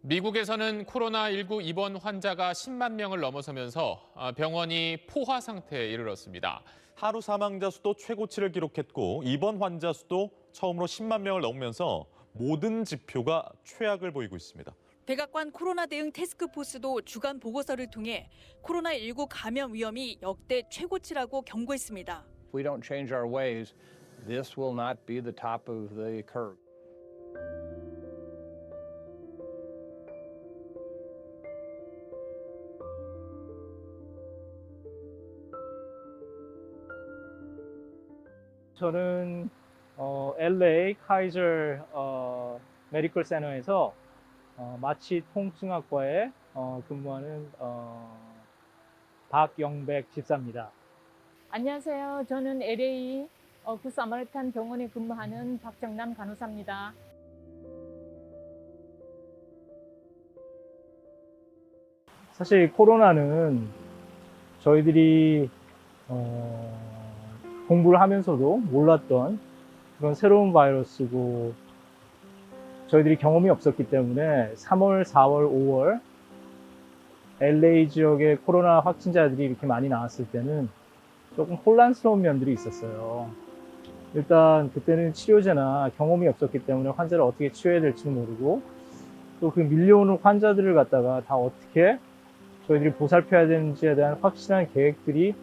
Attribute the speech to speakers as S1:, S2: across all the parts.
S1: 미국에서는 코로나19 입원 환자가 10만 명을 넘어서면서 병원이 포화 상태에 이르렀습니다.
S2: 하루 사망자 수도 최고치를 기록했고 입원 환자 수도 처음으로 10만 명을 넘으면서 모든 지표가 최악을 보이고 있습니다.
S3: 백악관 코로나 대응 태스크포스도 주간 보고서를 통해 코로나19 감염 위험이 역대 최고치라고 경고했습니다.
S4: If we don't change our ways, this will not be the top of the curve.
S5: 저는 LA 카이저 메디컬 센터에서 마취 통증학과에 근무하는 박영백 집사입니다.
S6: 안녕하세요. 저는 LA 굿사마리탄 병원에 근무하는 박정남 간호사입니다.
S5: 사실 코로나는 저희들이 공부를 하면서도 몰랐던 그런 새로운 바이러스고 저희들이 경험이 없었기 때문에 3월, 4월, 5월 LA 지역의 코로나 확진자들이 이렇게 많이 나왔을 때는 조금 혼란스러운 면들이 있었어요. 일단 그때는 치료제나 경험이 없었기 때문에 환자를 어떻게 치료해야 될지 모르고 또 그 밀려오는 환자들을 갖다가 다 어떻게 저희들이 보살펴야 되는지에 대한 확실한 계획들이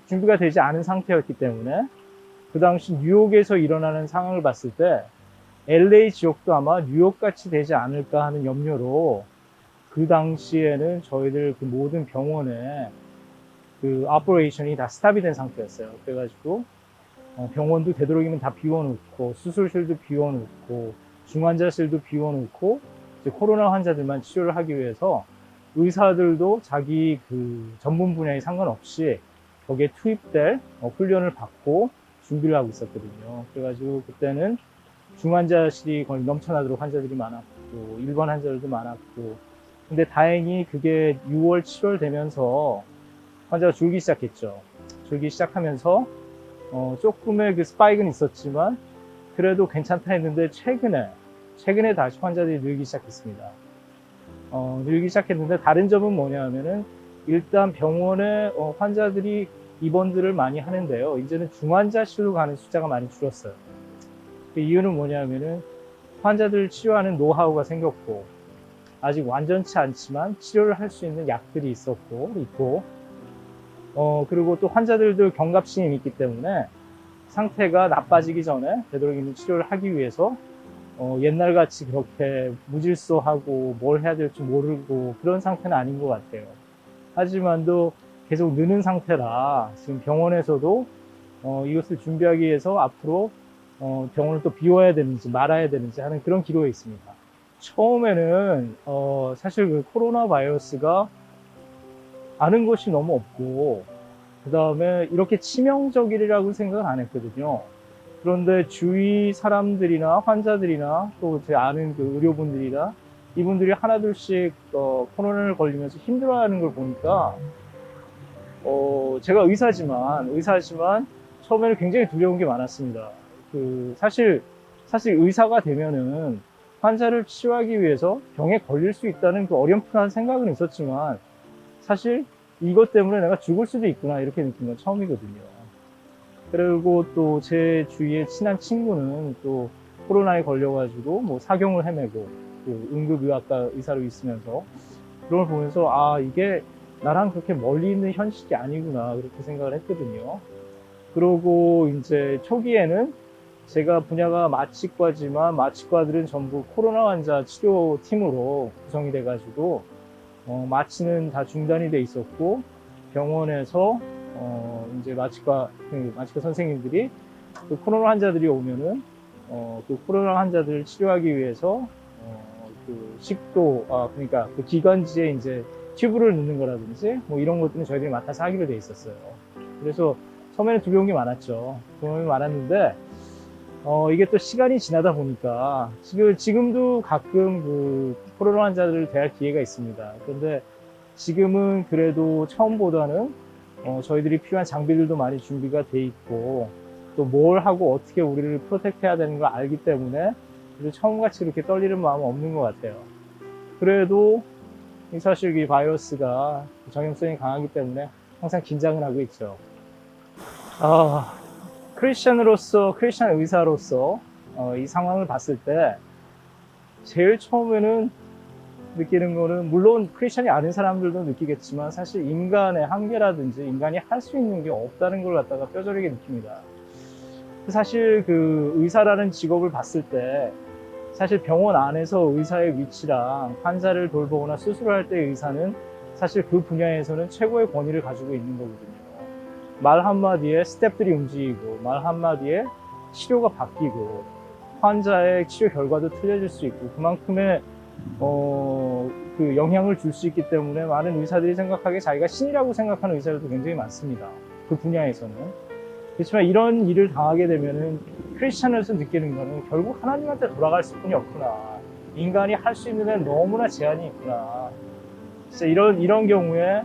S5: 준비가 되지 않은 상태였기 때문에 그 당시 뉴욕에서 일어나는 상황을 봤을 때 LA 지역도 아마 뉴욕같이 되지 않을까 하는 염려로 그 당시에는 저희들 그 모든 병원에 그 오퍼레이션이 다 스탑이 된 상태였어요. 그래가지고 병원도 되도록이면 다 비워놓고 수술실도 비워놓고 중환자실도 비워놓고 이제 코로나 환자들만 치료를 하기 위해서 의사들도 자기 그 전문 분야에 상관없이 거기에 투입될 훈련을 받고 준비를 하고 있었거든요. 그래가지고 그때는 중환자실이 거의 넘쳐나도록 환자들이 많았고 일반 환자들도 많았고 근데 다행히 그게 6월, 7월 되면서 환자가 줄기 시작했죠. 줄기 시작하면서 조금의 그 스파이크는 있었지만 그래도 괜찮다 했는데 최근에 다시 환자들이 늘기 시작했습니다. 늘기 시작했는데 다른 점은 뭐냐 하면은 일단 병원에 환자들이 입원들을 많이 하는데요. 이제는 중환자실로 가는 숫자가 많이 줄었어요. 그 이유는 뭐냐 하면은 환자들을 치료하는 노하우가 생겼고 아직 완전치 않지만 치료를 할 수 있는 약들이 있고 그리고 또 환자들도 경각심이 있기 때문에 상태가 나빠지기 전에 되도록이면 치료를 하기 위해서 옛날같이 그렇게 무질서하고 뭘 해야 될지 모르고 그런 상태는 아닌 것 같아요. 하지만도 계속 느는 상태라 지금 병원에서도 이것을 준비하기 위해서 앞으로 병원을 또 비워야 되는지 말아야 되는지 하는 그런 기로에 있습니다. 처음에는 사실 그 코로나 바이러스가 아는 것이 너무 없고 그 다음에 이렇게 치명적이라고 생각은 안 했거든요. 그런데 주위 사람들이나 환자들이나 또 제 아는 그 의료분들이나 이분들이 하나둘씩 코로나를 걸리면서 힘들어하는 걸 보니까 제가 의사지만 처음에는 굉장히 두려운 게 많았습니다. 사실 의사가 되면은 환자를 치료하기 위해서 병에 걸릴 수 있다는 그 어렴풋한 생각은 있었지만 사실 이것 때문에 내가 죽을 수도 있구나 이렇게 느낀 건 처음이거든요. 그리고 또 제 주위에 친한 친구는 또 코로나에 걸려가지고 뭐 사경을 헤매고 응급의학과 의사로 있으면서 그런 걸 보면서 이게 나랑 그렇게 멀리 있는 현실이 아니구나 그렇게 생각을 했거든요. 그러고 이제 초기에는 제가 분야가 마취과지만 마취과들은 전부 코로나 환자 치료팀으로 구성이 돼가지고 마취는 다 중단이 돼 있었고 병원에서 이제 마취과 선생님들이 그 코로나 환자들이 오면은 그 코로나 환자들을 치료하기 위해서 그 식도 그러니까 그 기관지에 이제 튜브를 넣는 거라든지 뭐 이런 것들은 저희들이 맡아서 하기로 돼 있었어요. 그래서 처음에는 두려운 게 많았죠. 두려움이 많았는데 이게 또 시간이 지나다 보니까 지금도 가끔 그 코로나 환자들을 대할 기회가 있습니다. 그런데 지금은 그래도 처음보다는 저희들이 필요한 장비들도 많이 준비가 돼 있고 또 뭘 하고 어떻게 우리를 프로텍트 해야 되는 걸 알기 때문에 처음같이 그렇게 떨리는 마음은 없는 것 같아요. 그래도 사실 이 바이러스가 전염성이 강하기 때문에 항상 긴장을 하고 있죠. 크리스천 의사로서 이 상황을 봤을 때 제일 처음에는 느끼는 거는, 물론 크리스천이 아닌 사람들도 느끼겠지만 사실 인간의 한계라든지 인간이 할 수 있는 게 없다는 걸 갖다가 뼈저리게 느낍니다. 사실 그 의사라는 직업을 봤을 때 사실 병원 안에서 의사의 위치랑 환자를 돌보거나 수술을 할 때 의사는 사실 그 분야에서는 최고의 권위를 가지고 있는 거거든요. 말 한마디에 스태프들이 움직이고, 말 한마디에 치료가 바뀌고, 환자의 치료 결과도 틀려질 수 있고, 그만큼의 그 영향을 줄 수 있기 때문에 많은 의사들이 생각하기에 자기가 신이라고 생각하는 의사들도 굉장히 많습니다. 그 분야에서는. 그렇지만 이런 일을 당하게 되면은 크리스천에서 느끼는 거는 결국 하나님한테 돌아갈 수뿐이 없구나. 인간이 할 수 있는 데는 너무나 제한이 있구나. 진짜 이런 경우에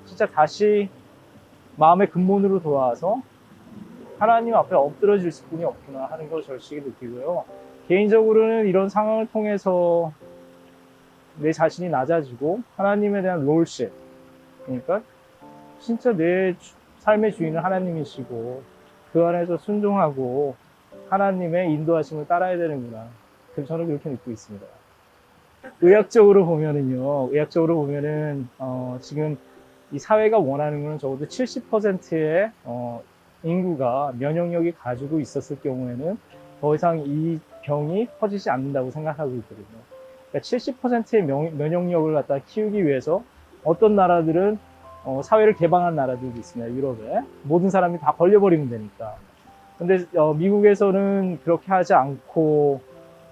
S5: 진짜 다시 마음의 근본으로 돌아와서 하나님 앞에 엎드러질 수뿐이 없구나 하는 걸 절실히 느끼고요. 개인적으로는 이런 상황을 통해서 내 자신이 낮아지고 하나님에 대한 롤십, 그러니까 진짜 내 삶의 주인은 하나님이시고 그 안에서 순종하고 하나님의 인도하심을 따라야 되는구나. 그래서 저는 그렇게 느끼고 있습니다. 의학적으로 보면은 지금 이 사회가 원하는 것은 적어도 70%의 인구가 면역력이 가지고 있었을 경우에는 더 이상 이 병이 퍼지지 않는다고 생각하고 있거든요. 그러니까 70%의 면역력을 갖다 키우기 위해서 어떤 나라들은 사회를 개방한 나라들도 있습니다. 유럽에 모든 사람이 다 걸려버리면 되니까. 근데 미국에서는 그렇게 하지 않고,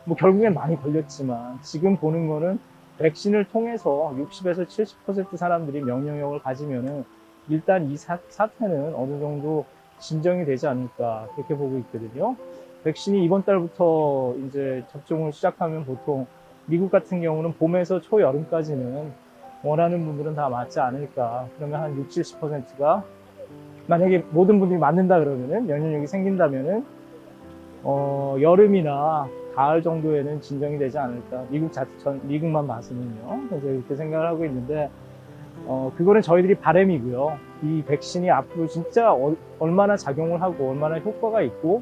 S5: 뭐 결국엔 많이 걸렸지만 지금 보는 거는 백신을 통해서 60에서 70% 사람들이 면역력을 가지면은 일단 이 사태는 어느 정도 진정이 되지 않을까, 그렇게 보고 있거든요. 백신이 이번 달부터 이제 접종을 시작하면 보통 미국 같은 경우는 봄에서 초여름까지는 원하는 분들은 다 맞지 않을까. 그러면 한 60, 70%가 만약에 모든 분들이 맞는다 그러면은, 면역력이 생긴다면은 여름이나 가을 정도에는 진정이 되지 않을까. 미국만 봐서는요. 그래서 이렇게 생각을 하고 있는데, 그거는 저희들이 바람이고요. 이 백신이 앞으로 진짜 얼마나 작용을 하고 얼마나 효과가 있고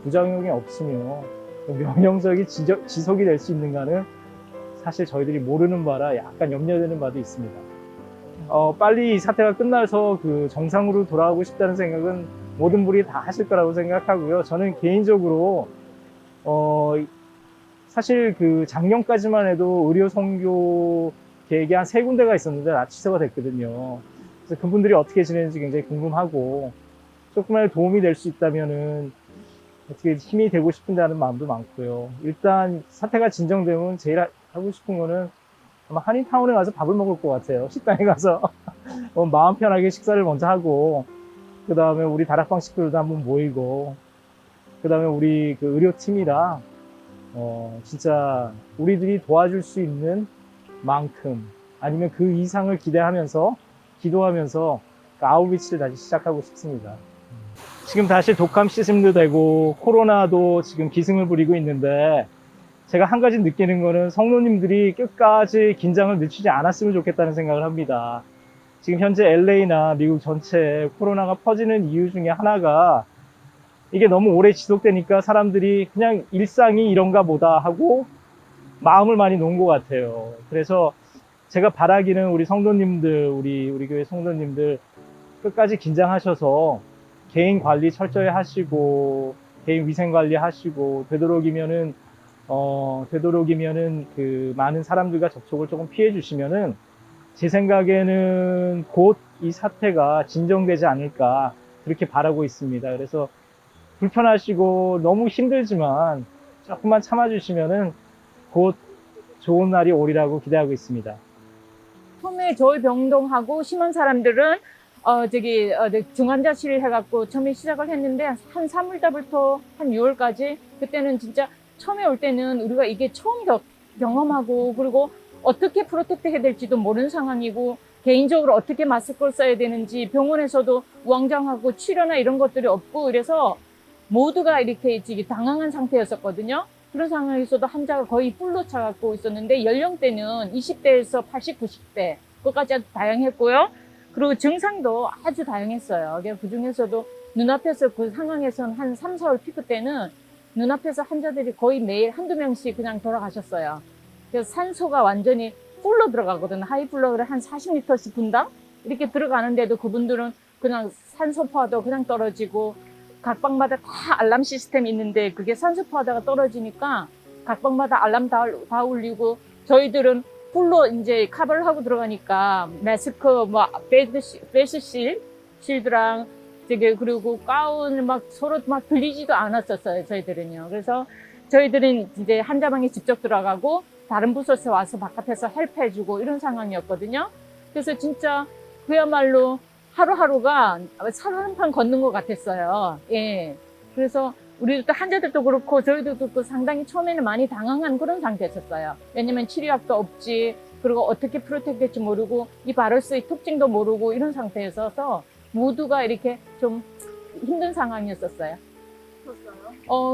S5: 부작용이 없으며 면역력이 지속이 될 수 있는가는 사실 저희들이 모르는 바라 약간 염려되는 바도 있습니다. 빨리 이 사태가 끝나서 그 정상으로 돌아가고 싶다는 생각은 모든 분이 다 하실 거라고 생각하고요. 저는 개인적으로 사실 그 작년까지만 해도 의료 선교 계획이 한 3군데가 있었는데 다 취소가 됐거든요. 그래서 그분들이 어떻게 지내는지 굉장히 궁금하고, 조금이라도 도움이 될 수 있다면은 어떻게 힘이 되고 싶은데 하는 마음도 많고요. 일단 사태가 진정되면 제일 하고 싶은 거는 아마 한인타운에 가서 밥을 먹을 것 같아요. 식당에 가서 마음 편하게 식사를 먼저 하고, 그 다음에 우리 다락방 식구들도 한번 모이고, 그 다음에 우리 그 의료팀이랑 진짜 우리들이 도와줄 수 있는 만큼, 아니면 그 이상을 기대하면서 기도하면서 그 아웃리치를 다시 시작하고 싶습니다. 지금 다시 독감 시즌도 되고 코로나도 지금 기승을 부리고 있는데, 제가 한 가지 느끼는 거는 성도님들이 끝까지 긴장을 늦추지 않았으면 좋겠다는 생각을 합니다. 지금 현재 LA나 미국 전체에 코로나가 퍼지는 이유 중에 하나가, 이게 너무 오래 지속되니까 사람들이 그냥 일상이 이런가 보다 하고 마음을 많이 놓은 것 같아요. 그래서 제가 바라기는 우리 성도님들, 우리 교회 성도님들 끝까지 긴장하셔서 개인 관리 철저히 하시고, 개인 위생 관리 하시고, 되도록이면은 그 많은 사람들과 접촉을 조금 피해 주시면은, 제 생각에는 곧 이 사태가 진정되지 않을까, 그렇게 바라고 있습니다. 그래서 불편하시고 너무 힘들지만 조금만 참아주시면은 곧 좋은 날이 오리라고 기대하고 있습니다.
S6: 처음에 저희 병동하고 심한 사람들은 중환자실 해갖고 처음에 시작을 했는데, 한 3월달부터 한 6월까지, 그때는 진짜 처음에 올 때는 우리가 이게 처음 경험하고, 그리고 어떻게 프로텍트 해야 될지도 모르는 상황이고, 개인적으로 어떻게 마스크를 써야 되는지, 병원에서도 우왕좌왕하고 치료나 이런 것들이 없고, 그래서 모두가 이렇게 당황한 상태였었거든요. 그런 상황에서도 환자가 거의 풀로 차갖고 있었는데 연령대는 20대에서 80, 90대 그것까지 아주 다양했고요. 그리고 증상도 아주 다양했어요. 그 중에서도 눈앞에서 그 상황에서는 한 3, 4월 피크 때는 눈앞에서 환자들이 거의 매일 한두 명씩 그냥 돌아가셨어요. 그래서 산소가 완전히 풀로 들어가거든요. 하이플로우를 한 40리터씩 분당 이렇게 들어가는데도 그분들은 그냥 산소 포화도 그냥 떨어지고 각 방마다 다 알람 시스템이 있는데 그게 산소 포화도가 떨어지니까 각 방마다 알람 다 울리고 저희들은 풀로 이제 커버를 하고 들어가니까 마스크, 뭐 페이스 실드랑 되게 그리고 가운 막 서로 막 들리지도 않았었어요. 저희들은요. 그래서 저희들은 이제 환자방에 직접 들어가고 다른 부서에서 와서 바깥에서 헬프해주고 이런 상황이었거든요. 그래서 진짜 그야말로 하루하루가 사람판 걷는 것 같았어요. 예. 그래서 우리도 환자들도 그렇고 저희들도 상당히 처음에는 많이 당황한 그런 상태였었어요. 왜냐면 치료약도 없지, 그리고 어떻게 프로텍트 될지 모르고 이 바이러스의 특징도 모르고 이런 상태에서 모두가 이렇게 좀 힘든 상황이었었어요.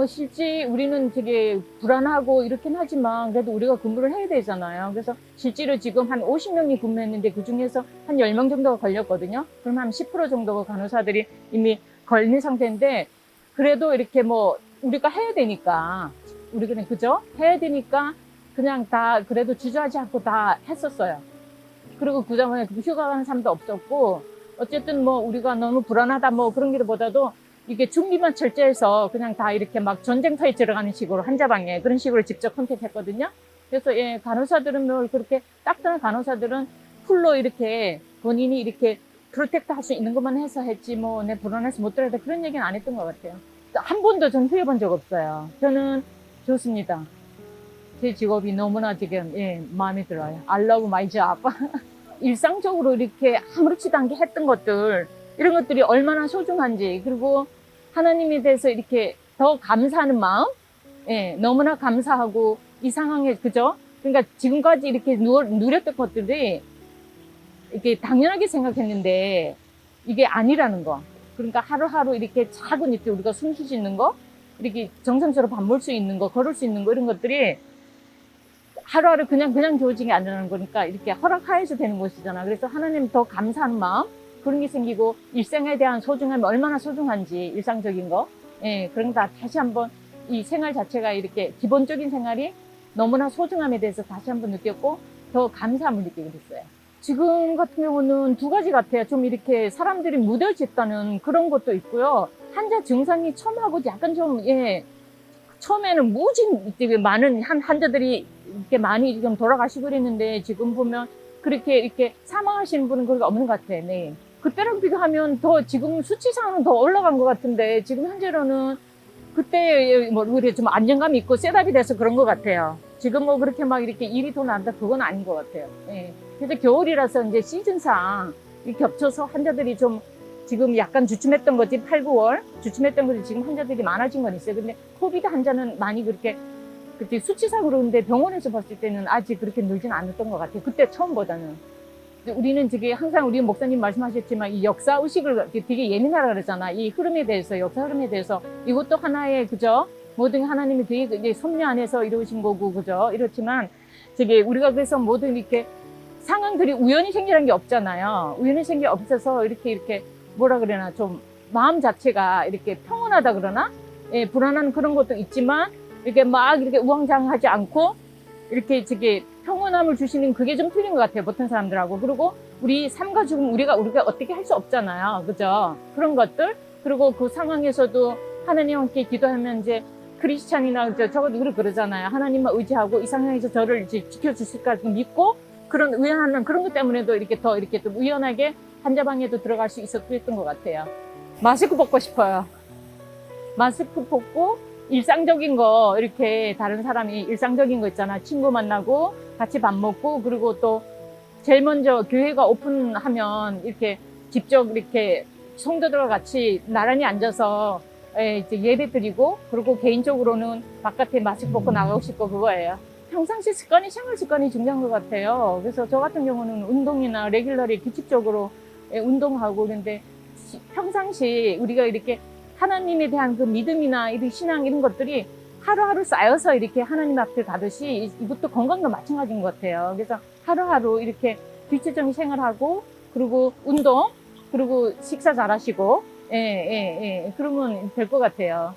S6: 실제 우리는 되게 불안하고 이렇긴 하지만 그래도 우리가 근무를 해야 되잖아요. 그래서 실제로 지금 한 50명이 근무했는데 그 중에서 한 10명 정도가 걸렸거든요. 그럼 한 10% 정도가 간호사들이 이미 걸린 상태인데 그래도 이렇게 뭐 우리가 해야 되니까 우리가 그죠? 해야 되니까 그냥 다 그래도 주저하지 않고 다 했었어요. 그리고 그 다음에 휴가 가는 사람도 없었고 어쨌든 뭐 우리가 너무 불안하다 뭐 그런 게보다도 이게 준비만 철저해서 그냥 다 이렇게 막 전쟁터에 들어가는 식으로 환자방에 그런 식으로 직접 컨택했거든요. 그래서 예, 간호사들은 뭐 그렇게 딱딱한 간호사들은 풀로 이렇게 본인이 이렇게 프로텍트 할 수 있는 것만 해서 했지 뭐 내 불안해서 못 들어야 돼 그런 얘기는 안 했던 것 같아요. 한 번도 전 후회 본 적 없어요. 저는 좋습니다. 제 직업이 너무나 지금 예, 마음에 들어요. I love my job. 일상적으로 이렇게 아무렇지도 않게 했던 것들 이런 것들이 얼마나 소중한지 그리고 하나님에 대해서 이렇게 더 감사하는 마음 예, 너무나 감사하고 이 상황에 그죠? 그러니까 지금까지 이렇게 누렸던 것들이 이게 당연하게 생각했는데 이게 아니라는 거. 그러니까 하루하루 이렇게 작은 이렇게 우리가 숨 쉴 수 있는 거, 이렇게 정상적으로 밥 먹을 수 있는 거, 걸을 수 있는 거 이런 것들이 하루하루 그냥 주어진 게 아니라는 거니까 이렇게 허락하여서 되는 것이잖아. 그래서 하나님 더 감사하는 마음 그런 게 생기고 일생에 대한 소중함이 얼마나 소중한지 일상적인 거, 예, 그런 거 다 다시 한번 이 생활 자체가 이렇게 기본적인 생활이 너무나 소중함에 대해서 다시 한번 느꼈고 더 감사함을 느끼게 됐어요. 지금 같은 경우는 두 가지 같아요. 좀 이렇게 사람들이 무뎌졌다는 그런 것도 있고요. 환자 증상이 처음하고 약간 좀, 예, 처음에는 무지 되게 많은 환자들이 이렇게 많이 좀 돌아가시고 그랬는데 지금 보면 그렇게 이렇게 사망하시는 분은 그렇게 없는 것 같아요. 네. 그때랑 비교하면 더 지금 수치상은 더 올라간 것 같은데 지금 현재로는 그때 뭐 우리 좀 안정감이 있고 셋업이 돼서 그런 것 같아요. 지금 뭐 그렇게 막 이렇게 일이 더 난다 그건 아닌 것 같아요. 예. 그래서 겨울이라서 이제 시즌상 겹쳐서 환자들이 좀 지금 약간 주춤했던 거지 8, 9월 주춤했던 거지 지금 환자들이 많아진 건 있어요. 근데 코비드 환자는 많이 그렇게 수치상으로 근데 병원에서 봤을 때는 아직 그렇게 늘지는 않았던 것 같아요. 그때 처음보다는. 우리는 되게 항상 우리 목사님 말씀하셨지만 이 역사 의식을 되게 예민하라 그러잖아. 이 흐름에 대해서 역사 흐름에 대해서 이것도 하나의 그죠? 모든 하나님이 되게 이제 섭리 안에서 이루어진 거고 그죠? 이렇지만 되게 우리가 그래서 모든 이렇게 상황들이 우연히 생기는 게 없잖아요. 우연히 생기 없어서 이렇게 뭐라 그러나 좀 마음 자체가 이렇게 평온하다 그러나 예, 불안한 그런 것도 있지만 이렇게 막 이렇게 우왕좌왕하지 않고 이렇게 되게 평온함을 주시는 그게 좀 틀린 것 같아요. 보통 사람들하고. 그리고 우리 삶과 죽음 우리가 어떻게 할 수 없잖아요. 그죠? 그런 것들. 그리고 그 상황에서도 하나님 함께 기도하면 이제 크리스찬이나 저것도 그러잖아요. 하나님만 의지하고 이 상황에서 저를 이제 지켜주실까 믿고 그런 의연한 그런 것 때문에도 이렇게 더 이렇게 좀 의연하게 환자방에도 들어갈 수 있었던 것 같아요. 마스크 벗고 싶어요. 마스크 벗고 일상적인 거 이렇게 다른 사람이 일상적인 거 있잖아. 친구 만나고 같이 밥 먹고 그리고 또 제일 먼저 교회가 오픈하면 이렇게 직접 이렇게 성도들과 같이 나란히 앉아서 이제 예배 드리고 그리고 개인적으로는 바깥에 마스크 벗고 나가고 싶고 그거예요. 평상시 습관이 생활 습관이 중요한 것 같아요. 그래서 저 같은 경우는 운동이나 레귤러리 규칙적으로 운동하고 그런데 평상시 우리가 이렇게 하나님에 대한 그 믿음이나 이런 신앙 이런 것들이 하루하루 쌓여서 이렇게 하나님 앞에 가듯이 이것도 건강도 마찬가지인 것 같아요. 그래서 하루하루 이렇게 규칙적인 생활하고 그리고 운동 그리고 식사 잘하시고 그러면 될 것 같아요.